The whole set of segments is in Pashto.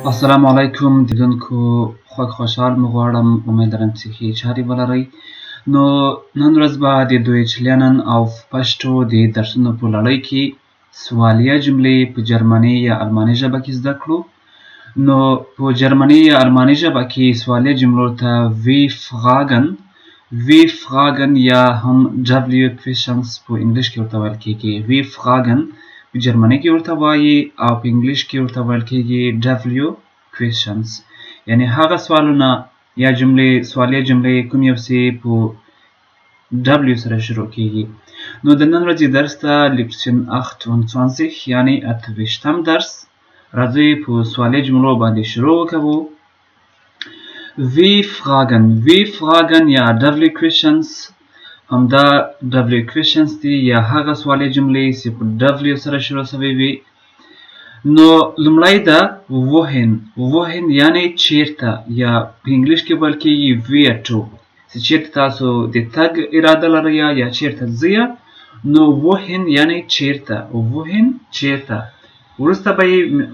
السلام علیکم دیدونکو خوږ خوشحال مو غواړم امید لرم چې ښې چارې ولرئ نو نن ورځ به د دویچ لرنن auf پښتو د درسونو په لړۍ کې سوالیه جملې په جرمني یا الماني ژبه کې زده کړو نو په جرمني یا الماني ژبه کې سوالیه جملو ته wie fragen یا هم w questions په انګلیش کې ورته ویل کېږي wie fragen په جرمني کې ورته وایي او په انګلیش کې ورته ویل کېږي w questions یعنی هغه سوالونه یا جملې سوالیه جملې کوم یو چې په w سره شروع کېږي نو د نن ورځې درس ته لیکچن 28 یعنی 28م درس راځئ په سوالیه جملو باندې شروع وکړو wie fragen یا w questions همدا w questions دي یا هغه سوالیه جملې چې په w سره شروع شوي وي نو لومړی ده wohin یعنی چیرته یا په انګلیش کې ویل کېږي where to چې چیرته تاسو د تګ اراده لرئ یا چیرته ځئ نو wohin یعنی چیرته وروسته به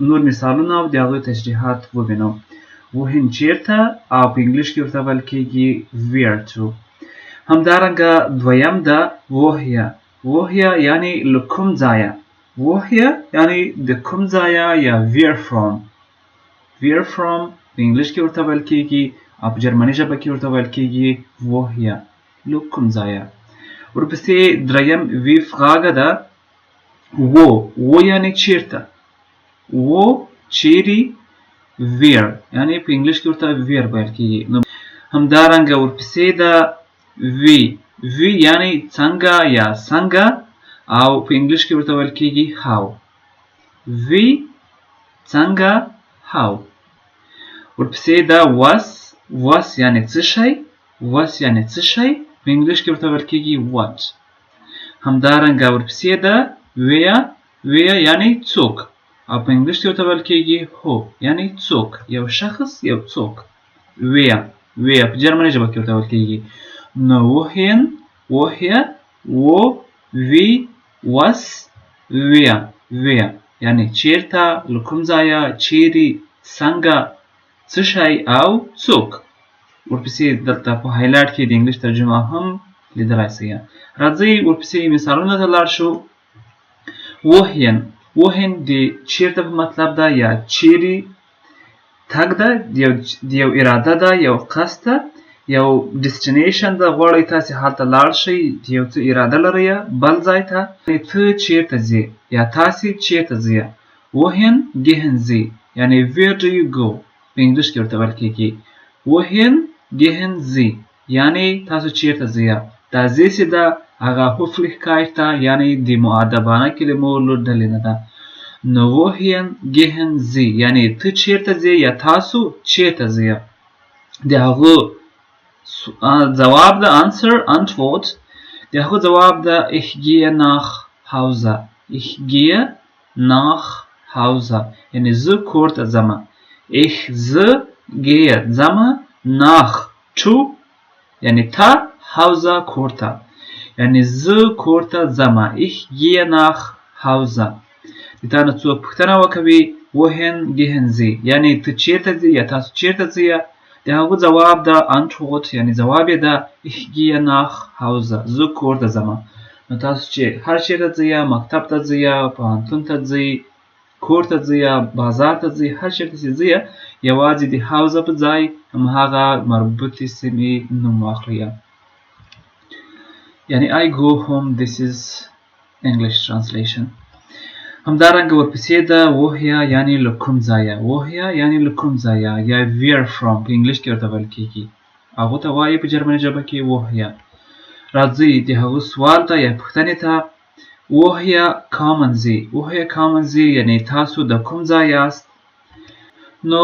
نور مثالونه او د هغوی تشریحات ووینو wohin چیرته او په انګلیش کې ورته ویل کېږي where to همدارنګه دویم ده woher یعنی له کوم ځایه woher یعنی د کوم ځایه یا where from په انګلیش کې ورته ویل کېږي او په جرمني ژبه کې ورته ویل کېږي woher له کوم ځایه ورپسې دریم wie frage ده wo یعنی چیرته چیرې where یعنی په انګلیش کې ورته where ویل کېږي همدارنګه ورپسې ده wie یعنی څنګه یا څنګه او په انګلیش کې ورته ویل کېږي how wie څنګه how ورپسې ده was یعنی څه شی په انګلیش کې ورته ویل کېږي what همدارنګه ورپسې ده where یعنی څوک او په انګلیش کې ورته ویل کېږي who یعنی څوک یو شخص یو څوک where په جرمني ژبه کې ورته ویل کېږي نو wohin wo wie was where یعنی چیرته له کوم ځایه چیرې څنګه څه شی او څوک ورپسې دلته په هایلایټ کې د انګلیش ترجمه هم لیدلای شئ راځئ ورپسې مثالونه ته لاړ شو wohin د چیرته په مطلب ده یا چیرې تګ ده د یو اراده ده یو قصد ده یو destination ده غواړئ تاسې هلته لاړ شئ د یو څه اراده لرئ بل ځای ته ته چیرته ځې یا تاسې چیرته ځئ wohin gehen Sie یعنی where do you go په انګلیش کې ورته ویل کېږي wohin gehen Sie یعنی تاسو چیرته ځئ دا ځې چې ده هغه höflichkeit ده یعنی د مؤدبانه کلمو له ډلې نه ده نو wohin gehen Sie یعنی ته چیرته ځې یا تاسو چیرته ځئ د هغه جواب ده antwort د هغه جواب ده ich gehe nach Hause یعنی زه کور ته ځم زه gehe ځم nach to یعنی ته Hause کور ته یعنی زه کور ته ځم ich gehe nach Hause د تا نه څوک پوښتنه وکوي wohin gehen Sie یعنی ته چیرته ځې یا تاسو چیرته ځئ د هغه جواب ده antwort یعنی جواب یې ده ich gehe nach Hause زه کور ته ځم نو تاسو چې هر چیرته ځئ مکتب ته ځئ پوهنتون ته ځئ کور ته ځئ بازار ته ځئ هر چیرته چې ځئ یوازې د Hause په ځای همهغه مربوطې سیمې نوم واخلئ یعنی I go home this is English translation همدارنګه ورپسې ده woher یعنی له کوم ځایه یا where from په انګلیش کې ورته ویل کېږي هغو ته وایي په جرمني ژبه کې woher راځئ د هغو سوال ته یا پوښتنې ته woher kommen Sie یعنی تاسو د کوم ځای یاست نو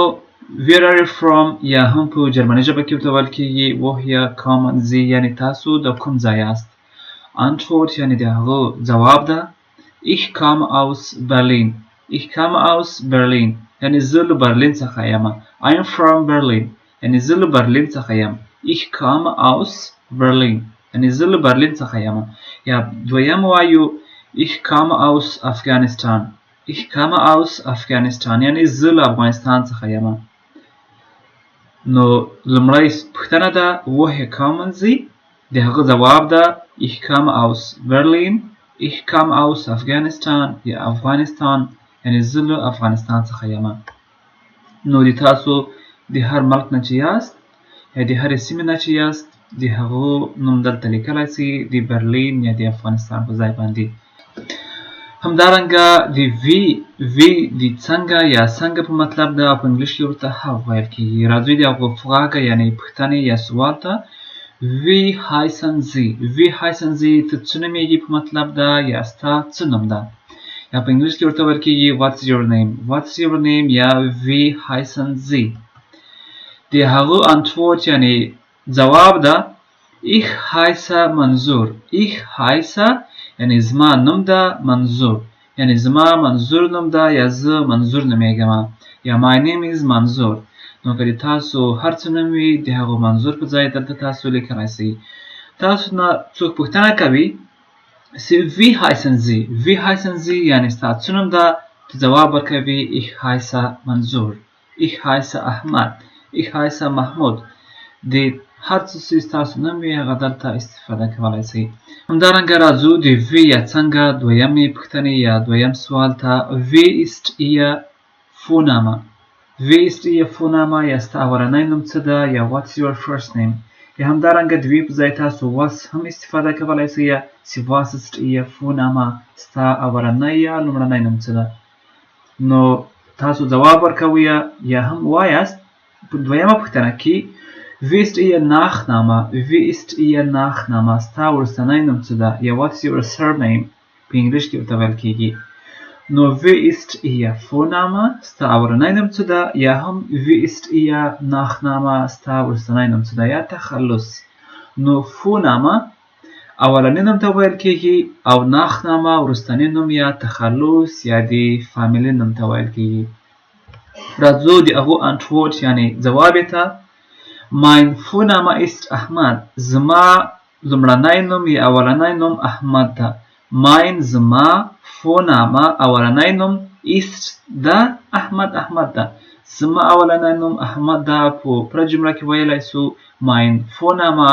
where are you from یا هم په جرمني ژبه کې ورته ویل کېږي woher kommen Sie یعنی تاسو د کوم ځای یاست antwort یعنی د هغو جواب ده ich komme aus Berlin یعنی زه له برلین څخه یم I'm from Berlin یعنی زه له برلین څخه یم ich komme aus Berlin یعنی زه له برلین څخه یم یا دویم وایو ich komme aus Afghanistan ich komme aus Afghanistan یعنی زه له افغانستان څخه یم. نو لومړی پوښتنه ده woher kommen Sie؟ د هغه جواب ده ich komme aus Berlin, ich komme aus Afghanistan یا افغانستان یعنی زه له افغانستان څخه یم. نو د تاسو د هر ملک نه چې یاست یا د هرې سیمې نه چې یاست د هغو نوم دلته لیکلی سي د برلین یا د افغانستان په ځای باندې. همدارنګه د وی د څنګه یا څنګه په مطلب ده او په انګلیش کې ورته how ویل کېږي. راځئ د هغو فراګه یعنی پوښتنې یا سوال ته wie heißen Sie؟ wie heißen Sie ته څه نومیږي په مطلب ده یا ستا څه نوم ده یا په انګلیش کې ورته ویل کېږي what's your name؟ what's your name یا wie heißen Sie؟ د هغو antwort یعنی جواب ده ich heiße منظور. ich heiße یعنی زما نوم ده منظور یعنی زما منظور نوم ده یا زه منظور نومیږم یا my name is منظور. نو که تاسو هر څه نوم وي د هغو منظور په ځای دلته تاسو لیکلی سئ. تاسو نه څوک پوښتنه کوي wie heißen Sie؟ wie heißen Sie یعنی ستا څه نوم ده ته جواب ورکوي ich heiße منظور, ich heiße احمد, ich heiße محمود. د هر څه چې ستاسو نوم وي هغه دلته استفاده کولی سئ. همدارنګه راځو د wie یا څنګه دویمې پوښتنې یا دویم سوال ته wie ist Ihr Vorname؟ wie ist Ihr Vorname یا ستا اولنی نوم څه ده یا what's your first name؟ یا همدارنګه د wie په ځای تاسو was هم استفاده کولی سئ یا was ist Ihr Vorname ستا اولنی یا لومړنی نوم څه ده. نو تاسو جواب ورکوئ یا هم وایاست په دویمه پوښتنه کې wie ist Ihr Nachname؟ wie ist Ihr Nachname ستا وروستنی نوم څه ده یا what's your surname په انګلیش کې ورته ویل کېږي. نو wie ist Ihr Vorname ستا اولنی نوم څه ده یا هم wie ist Ihr Nachname ستا وروستنی نوم څه ده یا تخلص. نو Vorname اولنی نوم ته ویل کېږي او Nachname وروستنی نوم یا تخلص یا د فامیلي نوم ته ویل کېږي. راځو د هغو antwort یعنی جواب ته mein Vorname ist Ahmad زما لومړنی نوم یا اولنی نوم احمد ده. mein زما Vorname اولنی نوم ist ده احمد ده. زما اولنی نوم احمد ده. په پوره جمله کې ویلی سو mein Vorname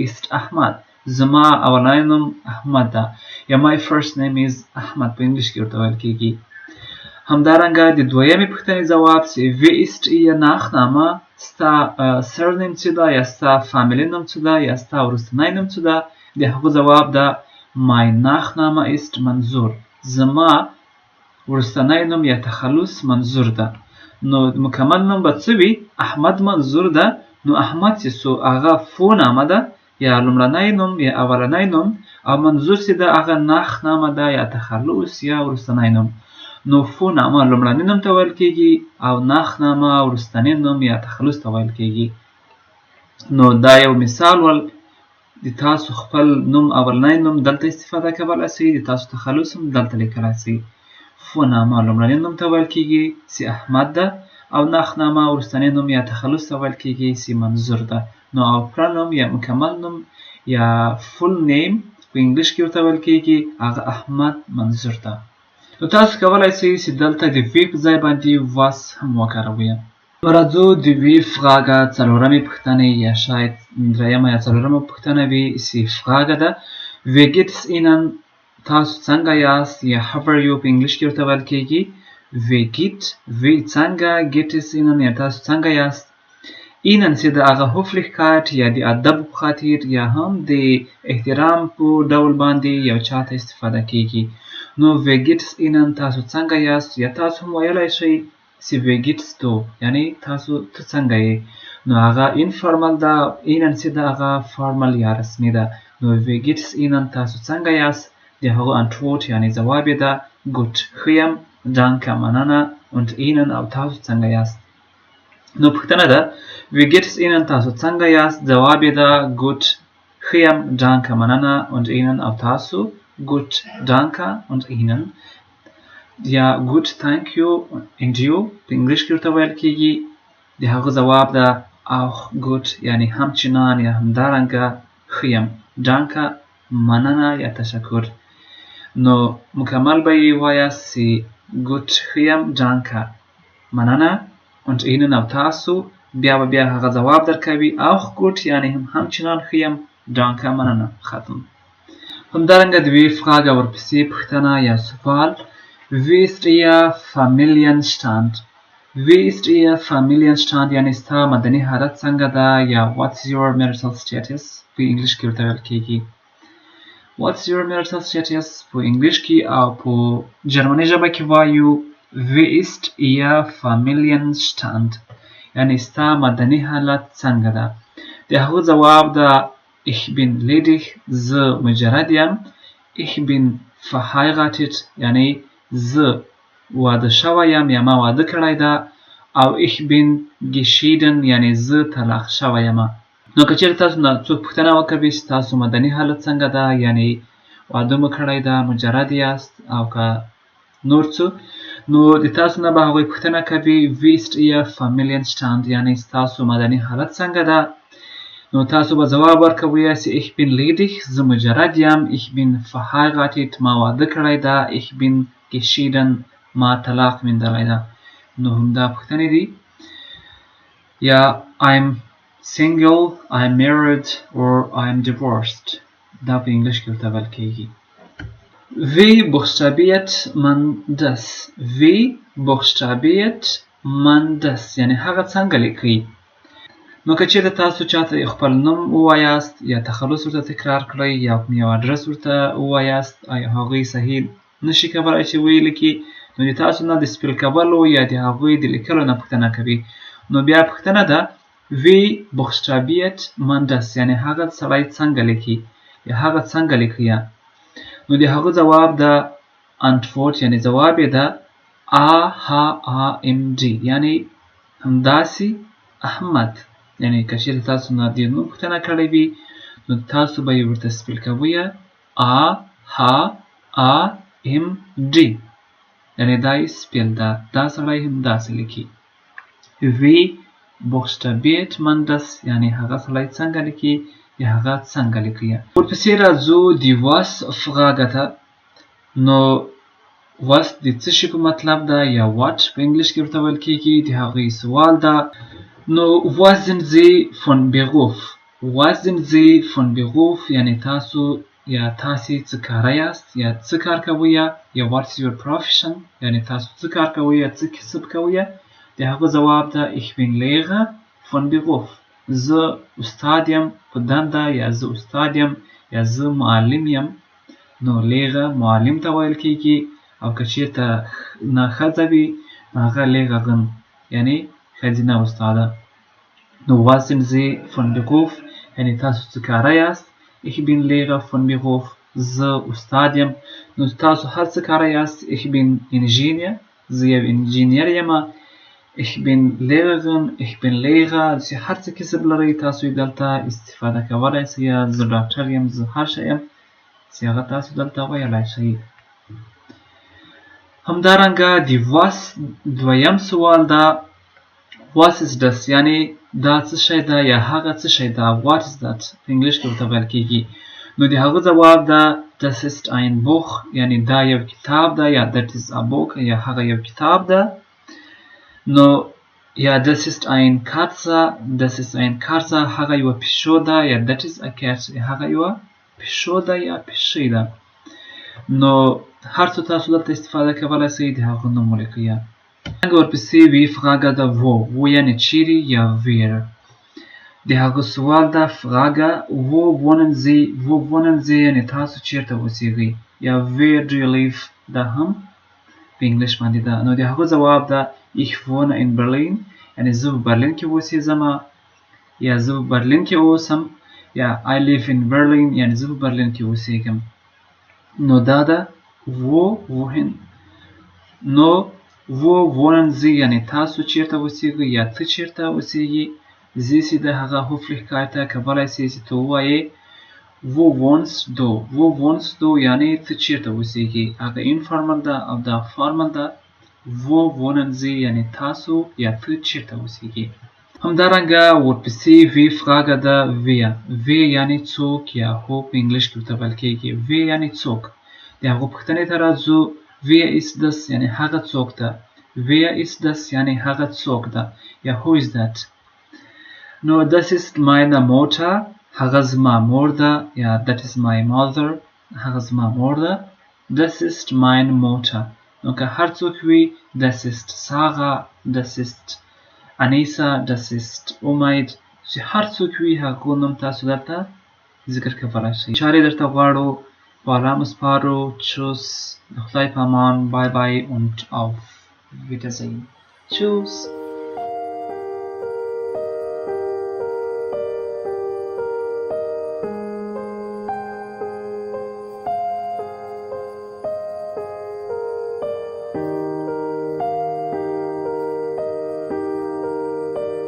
ist Ahmad زما اولنی نوم احمد ده یا my first name is احمد په انګلیش کې ورته ویل کېږي. همدارنګه د دویمې پوښتنې جواب چې wie ist Ihr Nachname ستا surname څه ده یا ستا فامیلي نوم څه ده یا ستا وروستنی نوم څه ده. د هغو جواب ده mein Nachname ist منظور زما وروستنی نوم یا تخلص منظور ده. نو مکمل نوم به څه وي احمد منظور ده. نو احمد چې سو هغه Vorname ده یا لومړنی نوم یا اولنی نوم او منظور چې ده هغه Nachname ده یا تخلص یا وروستنی نوم. نو Vorname لومړنی نوم ته ویل کېږي او Nachname وروستنی نوم یا تخلص ته ویل کېږي. نو دا یو مثال ول د تاسو خپل نوم اولنی نوم دلته استفاده کولی سئ د تاسو تخلص هم دلته لیکلی سئ. Vorname لومړنی نوم ته ویل کېږي چې احمد ده او Nachname وروستنی نوم یا تخلص ته ویل کېږي چې منظور ده. نو او پوره نوم یا مکمل نوم یا full name په انګلیش کې ورته ویل کېږي هغه احمد منظور ده. نو تاسو کولی سئ چې دلته د wie په ځای باندې was هم وکاروئ. راځو د wie Frage څلورمې پوښتنې یا شاید درېیمه یا څلورمه پوښتنه وي چې Frage ده wie geht es Ihnen تاسو څنګه یاست یا how are you په انګلیش کې ورته ویل کېږي. wie څنګه geht es Ihnen یا تاسو څنګه یاست. Ihnen چې د هغه Höflichkeit یا د ادب په خاطر یا هم د احترام په ډول باندې یو چاته استفاده کېږي. نو wie geht es Ihnen تاسو څنګه یاست یا تاسو هم ویلی شئ چې wie geht's du یعنی تاسو ته څنګه یې. نو هغه informal ده. Ihnen چې ده هغه formal یا رسمي ده. نو wie geht es Ihnen تاسو څنګه یاست د هغو antwort یعنی جواب یې ده gut ښه یم danke مننه und Ihnen او تاسو څنګه یاست. نو پوښتنه ده wie geht es Ihnen تاسو څنګه یاست جواب یې ده gut ښه یم danke مننه und Ihnen او تاسو gut danke und Ihnen یا gut thank you and you په انګلیش کې ورته ویل کېږي. د هغه جواب ده auch gut یعنی همچنان یا همدارنګه ښه یم danke مننه یا تشکر. نو مکمل به یې وایاست چې gut خیم danke مننه und ihnen او تاسو بیا هغه جواب درکوي auch gut یعنی همچنان خیم danke مننه ختم. همدارنګه د وی فراګه ورپسې پوښتنه یا سوال wie ist ihr Familienstand wie ist ihr Familienstand یعنی ستا مدني حالت څنګه ده یا what's your marital status په انګلیش کې ورته ویل کیږي what's your marital status په انګلیش کې او په جرمني ژبه کې وایو wie ist ihr Familienstand یعنی ستا مدني حالت څنګه ده د هغه جواب ده ich bin ledig زه مجرد یم ich bin verheiratet یعنی زه واده شوی یم یا ما واده کړی ده او ich bin geschieden یعنی زه طلاق شوی یم نو که چیرې تاسو نه څوک پوښتنه وکړي چې تاسو مدني حالت څنګه ده یعنی واده مو کړی ده مجرد یاست او که نور څه نو د تاسو نه به هغوی پوښتنه کوي wie ist ihr Familienstand یعنی ستاسو مدني حالت څنګه ده نو تاسو به جواب ورکوئ چې ich bin ledig زه مجرد یم ich bin verheiratet ما واده کړی ده ich bin geschieden ما طلاق میندلی ده نو همدا پوښتنې دي یا I'm single I'm married or I'm divorced دا په انګلیش کې ورته ویل کیږي wie buchstabiert man das wie buchstabiert man das یعنی هغه څنګه لیکي نو که چیرته تاسو چاته خپل نوم ووایاست یا تخلص ورته تکرار کړئ یا کوم یو اډرس ورته ووایاست یا هغوی صحیح نشي کولی چې ویې لیکي نو د تاسو نه د سپیل کولو یا د هغوی د لیکلو نه پوښتنه کوي نو بیا پوښتنه ده wie buchstabiert man das یعنی هغه سړی څنګه لیکي یا هغه څنګه لیکي نو د هغه جواب ده antwort یعنی جواب یې ده AHAMD یعنی همداسې احمد یعنی که چیرې تاسو نه د نوم پوښتنه کړې وي نو تاسو به یې ورته سپیل کوئ AHAMD یعنی دا یې سپیل ده دا سړی همداسې لیکي wie buchstabiert man das یعنی هغه سړی څنګه لیکي یا هغه څنګه لیکي ورپسې راځو د was frage ته نو was د څه شي په مطلب ده یا what په انګلیش کې ورته ویل کیږي د هغې سوال ده نو was sind sie von Beruf was sind sie von Beruf یعنی تاسو یا تاسې څه کاره یاست یا څه کار کوئ یا what is your profession یعنی تاسو څه کار کوئ یا څه کسب کوئ د هغه جواب ده ich bin Lehrer von Beruf زه استاد یم په دنده یا زه استاد یم یا زه معلم یم نو Lehrer معلم ته ویل کیږي او که چیرته نه ښځه وي نو هغه Lehrerin یعنی ښځینه استاده نو was sind sie von Beruf یعنی تاسو څه کاره یاست ich bin Lehrer von Beruf زه استاد یم نو تاسو هر څه کاره یاست ich bin Ingenieur زه یو انجینیر یم ich bin Lehrerin ich bin Lehrer چې هر څه کسب لرئ تاسو یې دلته استفاده کولی شئ زه ډاکټر یم زه هر شی یم چې هغه تاسو دلته ویلی شئ همدارنګه د was دویم سوال ده what is this یعنی دا څه شی ده یا هغه څه شی ده what is that په انګلیش کې ورته ویل کیږي نو د هغه جواب ده das ist ein Buch یعنی دا یو کتاب ده یا that is a book یا هغه یو کتاب ده نو یا das ist ein Katze هغه یو پیشو ده یا that is a cat هغه یو پیشو ده یا پیشی ده نو هر څه تاسو دلته استفاده کولی شئ د هغه نوم ولیکئ څنګه ورپسې وی فراګه ده wo یعنی چیرې یا where د هغه سوال ده فراګه wo wohnen sie یعنی تاسو چیرته اوسیږئ یا where do you live دا هم په انګلیش باندې ده نو د هغه جواب ده ich wohne in Berlin یعنی زه په برلین کې اوسېږم یا زه په برلین کې اوسم یا I live in Berlin یعنی زه په برلین کې اوسېږم نو دا ده wo wohnen sie یعنی تاسو چیرته اوسیږئ یا ته چیرته اوسیږئ زی چې د هغه Höflichkeit کولی شئ چې ته ووایې wo wohnst du یعنی ته چیرته اوسیږئ هغه informal ده او دا formal ده wo wohnen sie یعنی تاسو یا ته چیرته اوسیږئ همدارنګه ورپسې وی فراګه ده wer یعنی څوک یا who په انګلیش کې ورته ویل کیږي wer یعنی څوک د هغه پوښتنې ته راځو wer ist das یعنی هغه څوک ده wer ist das یعنی هغه څوک ده یا who is that no das ist meine Mutter هغه زما مور ده یا that is my mother هغه زما مور ده das ist mein Mutter نو که هر څوک وي das ist Sarah das ist Anissa das ist Umaid چې هر څوک وي هغه نوم تاسو درته ذکر کولای شئ اشاره درته غواړو بالا مسپارو tschüss خدای پامان bye bye und auf Wiedersehen tschüss